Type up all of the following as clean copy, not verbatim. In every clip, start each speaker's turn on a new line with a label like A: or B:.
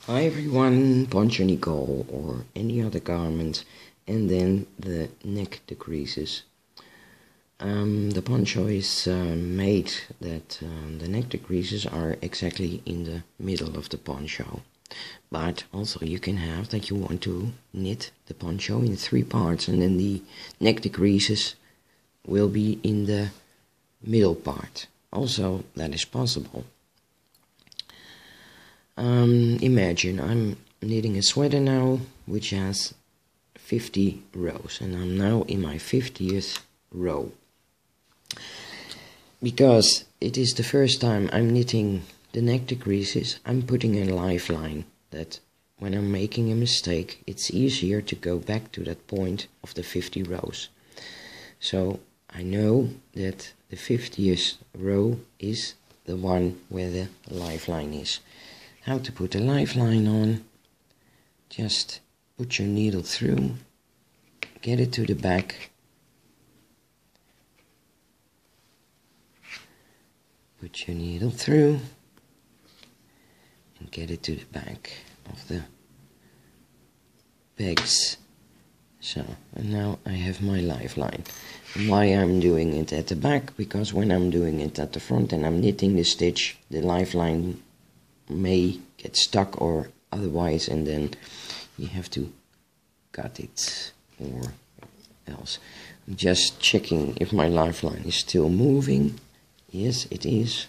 A: Hi everyone, Poncho Nicole or any other garment, and then the neck decreases. The poncho is made that the neck decreases are exactly in the middle of the poncho. But also you can have that you want to knit the poncho in 3 parts, and then the neck decreases will be in the middle part. Also that is possible. Imagine I'm knitting a sweater now which has 50 rows, and I'm now in my 50th row. Because it is the first time I'm knitting the neck decreases, I'm putting a lifeline that when I'm making a mistake it's easier to go back to that point of the 50 rows. So I know that the 50th row is the one where the lifeline is. How to put a lifeline on: just put your needle through, get it to the back, put your needle through and get it to the back of the pegs. So, and now I have my lifeline. And why I'm doing it at the back? Because when I'm doing it at the front and I'm knitting the stitch, the lifeline may get stuck or otherwise, and then you have to cut it or else. I'm just checking if my lifeline is still moving. Yes, it is.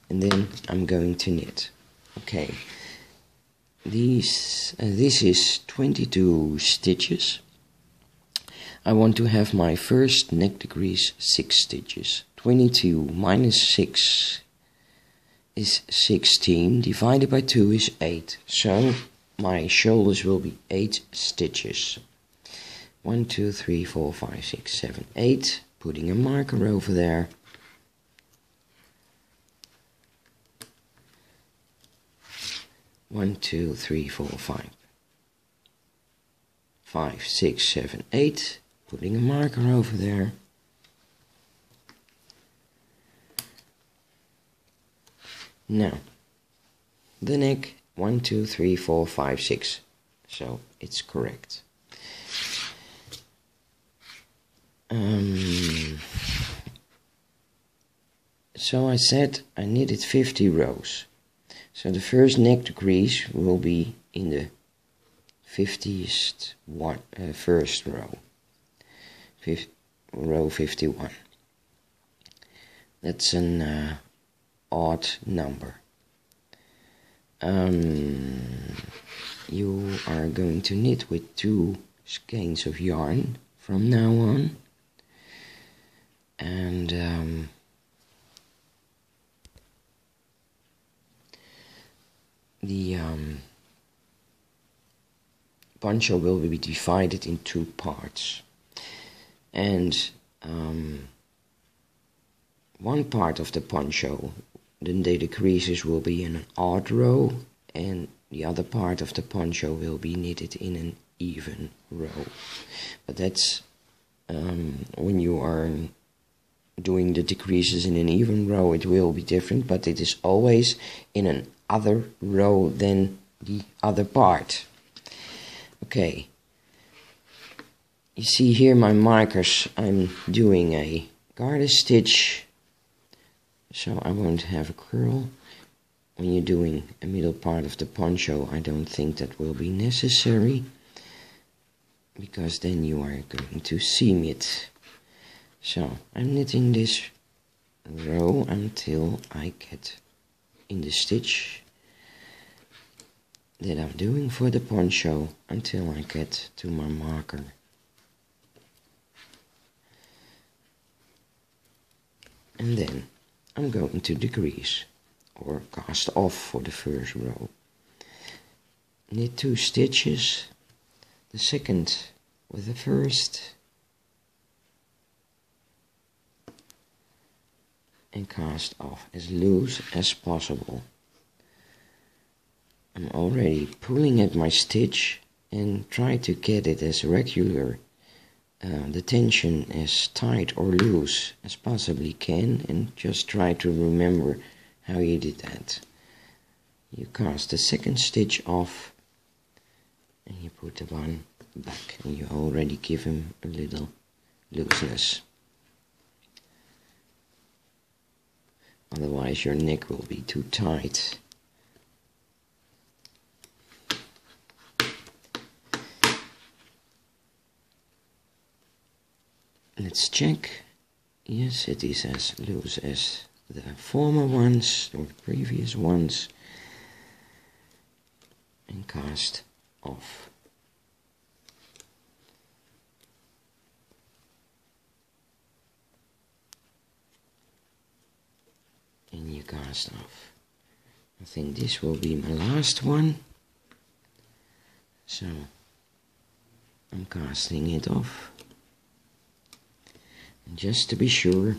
A: And then I'm going to knit. Okay, this is 22 stitches. I want to have my first neck decrease 6 stitches. 22 minus 6 is 16, divided by 2 is 8. So my shoulders will be 8 stitches. 1, 2, 3, 4, 5, 6, 7, 8. Putting a marker over there. One, 2, 3, 4, 5. 5, 6, 7, 8. Putting a marker over there. Now, the neck, 1, 2, 3, 4, 5, 6. So it's correct. So I said I knitted 50 rows. So the first neck decrease will be in the 50th first row. Row 51. That's an odd number. You are going to knit with 2 skeins of yarn from now on, and the poncho will be divided in 2 parts, and one part of the poncho, then the decreases will be in an odd row, and the other part of the poncho will be knitted in an even row. But that's when you are doing the decreases in an even row, it will be different, but it is always in an other row than the other part. Okay, you see here my markers. I'm doing a garter stitch, so I won't have a curl. When you're doing a middle part of the poncho, I don't think that will be necessary, because then you are going to seam it. So I'm knitting this row until I get in the stitch that I'm doing for the poncho, until I get to my marker. And then I'm going to decrease or cast off for the first row. Knit 2 stitches, the second with the first, and cast off as loose as possible. I'm already pulling at my stitch and try to get it as regular, the tension as tight or loose as possibly can, and just try to remember how you did that. you cast the second stitch off and you put the one back, and you already give him a little looseness. Otherwise your neck will be too tight. Let's check. Yes, it is as loose as the former ones or the previous ones. And cast off. And you cast off. I think this will be my last one. So I'm casting it off. And just to be sure,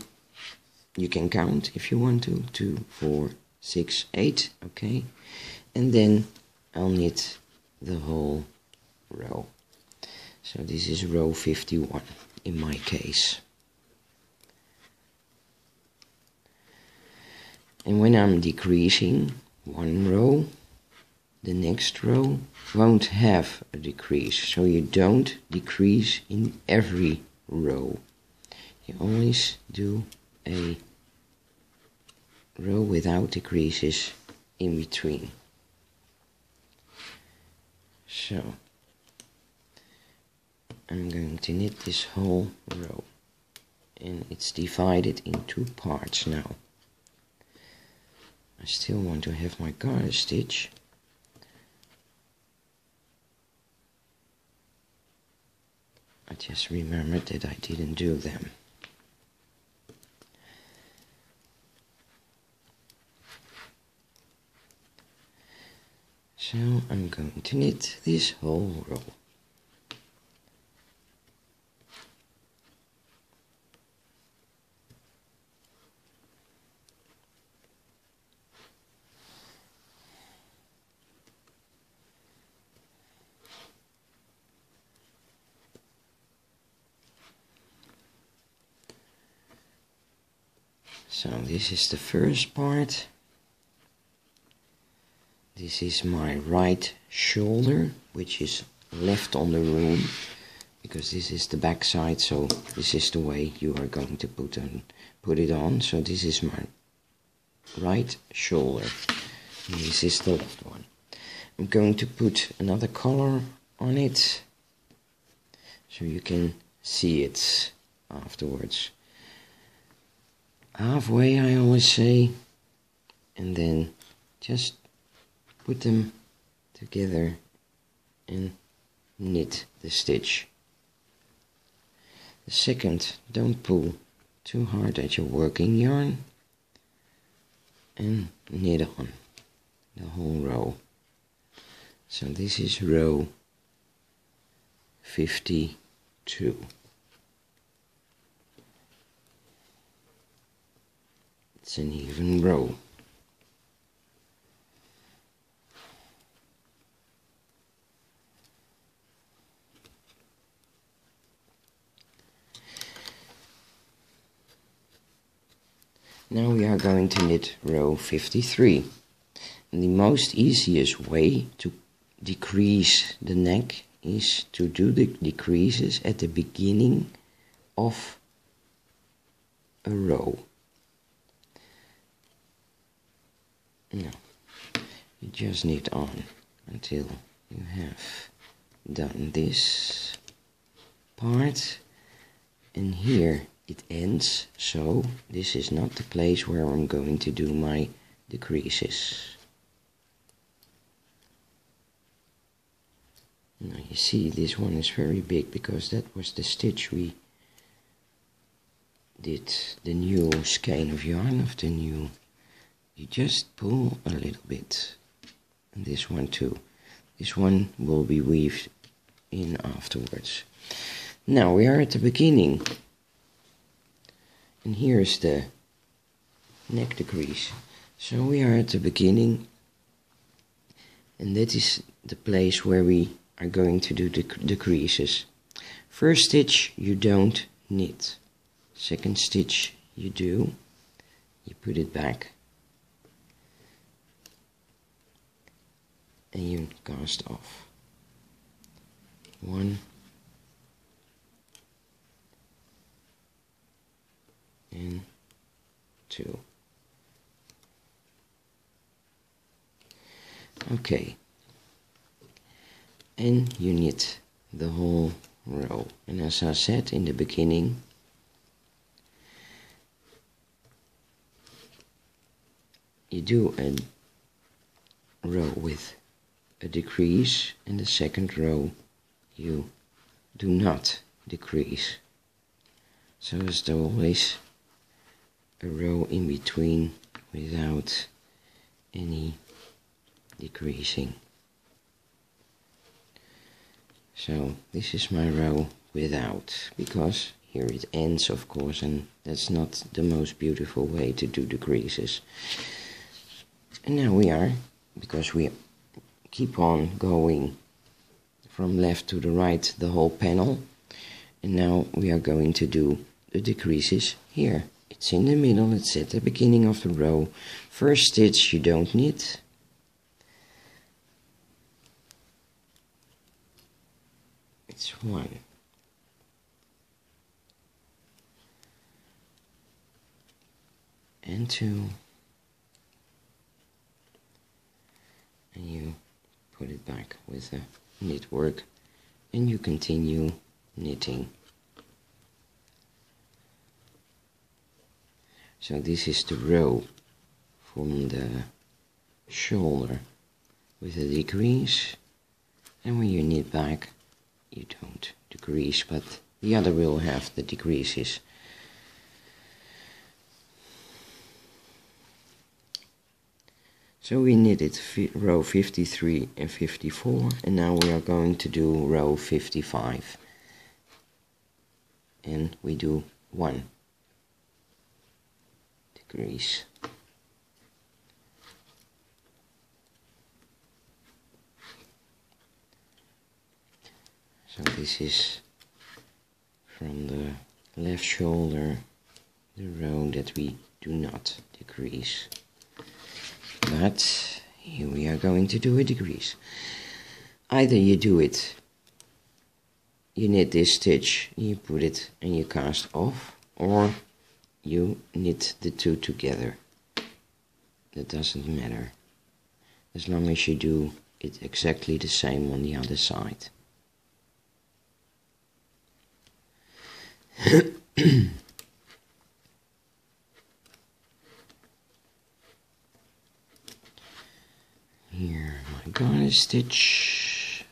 A: you can count if you want to. 2, 4, 6, 8, okay. And then I'll knit the whole row. So this is row 51 in my case. And when I'm decreasing one row, the next row won't have a decrease. So you don't decrease in every row. You always do a row without decreases in between. So I'm going to knit this whole row, and it's divided in 2 parts now. I still want to have my garter stitch. I just remembered that I didn't do them. So I'm going to knit this whole row. So this is the first part. This is my right shoulder, which is left on the loom, because this is the back side, so this is the way you are going to put it on. So this is my right shoulder, and this is the left one. I'm going to put another color on it, so you can see it afterwards. Halfway, I always say, and then just put them together and knit the stitch. The second, don't pull too hard at your working yarn, and knit on the whole row. So this is row 52. It's an even row. Now we are going to knit row 53. And the most easiest way to decrease the neck is to do the decreases at the beginning of a row. No, you just knit on until you have done this part, and here it ends, so this is not the place where I'm going to do my decreases. Now you see this one is very big because that was the stitch we did the new skein of yarn of the new. You just pull a little bit, and this one too. This one will be weaved in afterwards. Now we are at the beginning, and here is the neck decrease. So we are at the beginning, and that is the place where we are going to do the decreases. First stitch you don't knit, second stitch you do, you put it back, and you cast off. 1 and 2. Okay, and you knit the whole row, and as I said in the beginning, you do a row with a decrease, and the second row you do not decrease. So there's always a row in between without any decreasing. So this is my row without, because here it ends, of course, and that's not the most beautiful way to do decreases. And now we are, because we keep on going from left to the right the whole panel, and now we are going to do the decreases here. It's in the middle, it's at the beginning of the row. First stitch you don't knit. It's 1. And 2. And you put it back with the knit work, and you continue knitting. So this is the row from the shoulder with a decrease, and when you knit back you don't decrease, but the other will have the decreases. So we knitted row 53 and 54, and now we are going to do row 55, and we do 1 decrease. So this is from the left shoulder, the row that we do not decrease. But here we are going to do a decrease. Either you do it, you knit this stitch, you put it and you cast off, or you knit the two together. That doesn't matter, as long as you do it exactly the same on the other side. Here my garter stitch,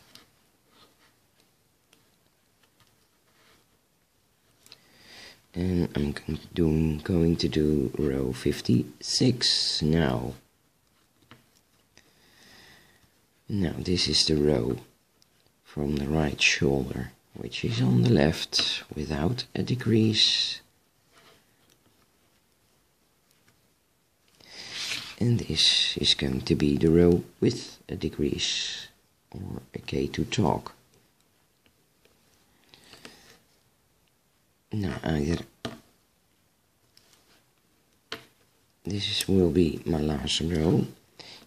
A: and I'm going to do row 56 now. Now this is the row from the right shoulder, which is on the left without a decrease. And this is going to be the row with a decrease, or a K2 talk. Now either this will be my last row.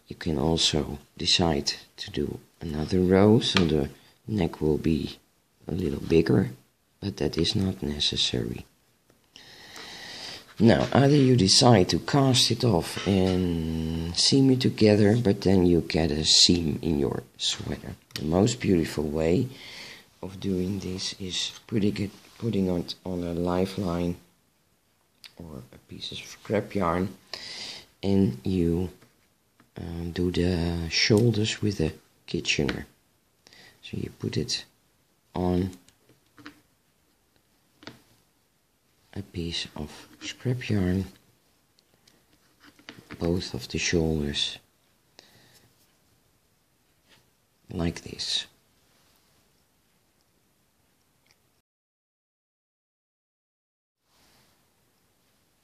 A: You can also decide to do another row, so the neck will be a little bigger, but that is not necessary. Now, either you decide to cast it off and seam it together, but then you get a seam in your sweater. The most beautiful way of doing this is putting it on a lifeline or a piece of scrap yarn, and you do the shoulders with a Kitchener. So you put it on a piece of scrap yarn, both of the shoulders, like this.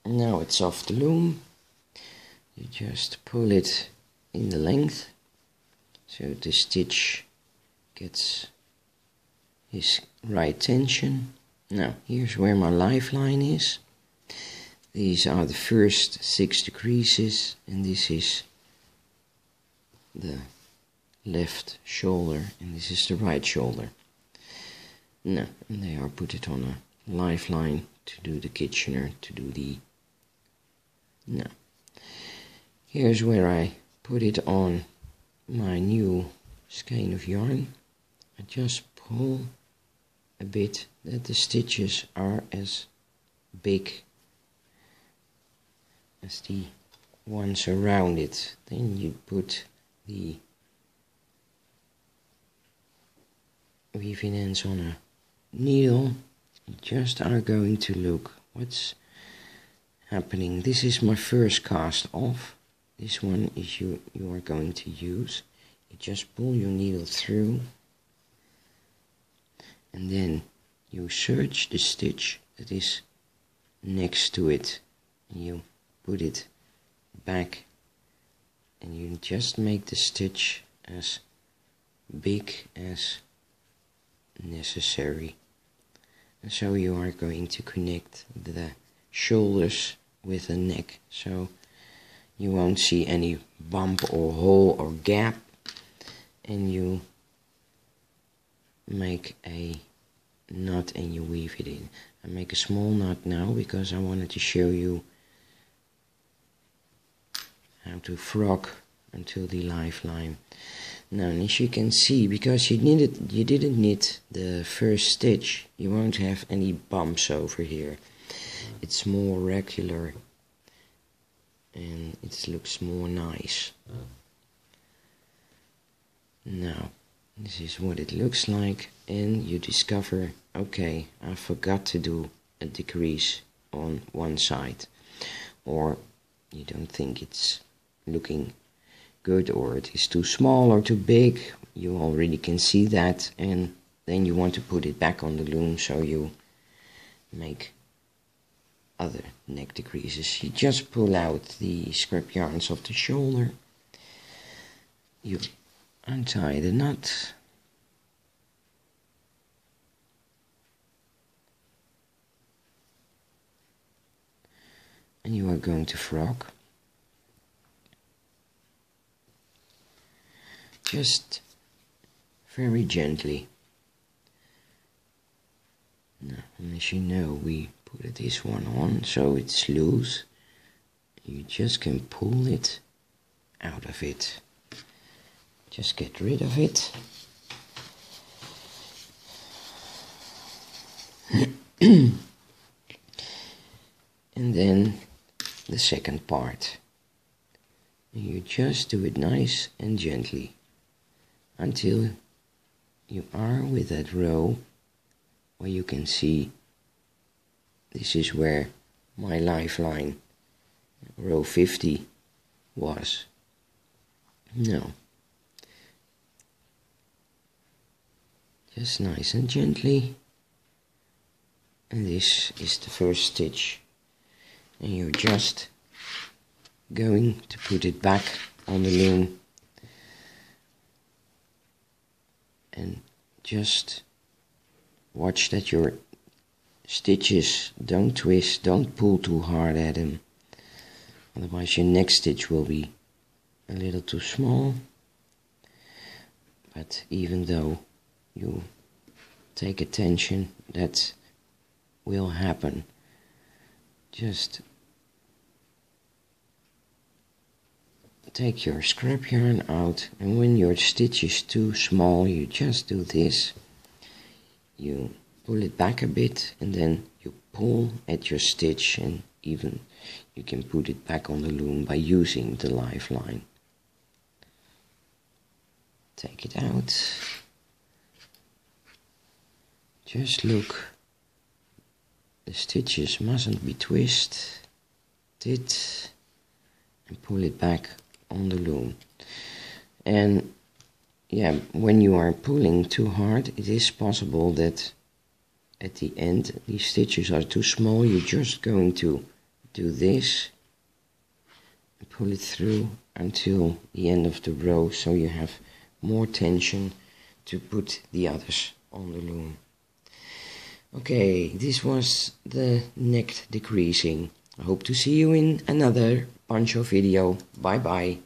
A: Now it's off the loom. You just pull it in the length so the stitch gets his right tension. Now here's where my lifeline is. These are the first 6 decreases, and this is the left shoulder and this is the right shoulder. Now, and they are put it on a lifeline to do the Kitchener, to do the... Now, here's where I put it on my new skein of yarn. I just pull a bit that the stitches are as big as the ones around it. Then you put the weaving ends on a needle. You just are going to look what's happening. This is my first cast off. This one is you are going to use. You just pull your needle through and then you search the stitch that is next to it. You put it back and you just make the stitch as big as necessary. And so you are going to connect the shoulders with the neck, so you won't see any bump or hole or gap, and you make a knot and you weave it in. I make a small knot now because I wanted to show you how to frock until the lifeline. Now, and as you can see, because you didn't knit the first stitch, you won't have any bumps over here. It's more regular and it looks more nice. Now, this is what it looks like, and you discover, okay, I forgot to do a decrease on one side, or you don't think it's looking good, or it is too small or too big. You already can see that, and then you want to put it back on the loom, so you make other neck decreases. You just pull out the scrap yarns off the shoulder, you untie the knot, and you are going to frock. Just very gently. Now, and as you know, we put this one on so it's loose. You just can pull it out of it. Just get rid of it. And then the second part. You just do it nice and gently until you are with that row where you can see this is where my lifeline, row 50, was. Now, just nice and gently, and this is the first stitch, and you're just going to put it back on the loom and just watch that your stitches don't twist, don't pull too hard at them, otherwise your next stitch will be a little too small. But even though you take attention, that will happen. Just take your scrap yarn out, and when your stitch is too small, you just do this. You pull it back a bit, and then you pull at your stitch, and even you can put it back on the loom by using the lifeline. Take it out. Just look. The stitches mustn't be twisted, and pull it back on the loom. And yeah, when you are pulling too hard, it is possible that at the end these stitches are too small. You're just going to do this and pull it through until the end of the row, so you have more tension to put the others on the loom. Okay, this was the neck decreasing. I hope to see you in another Poncho video. Bye bye.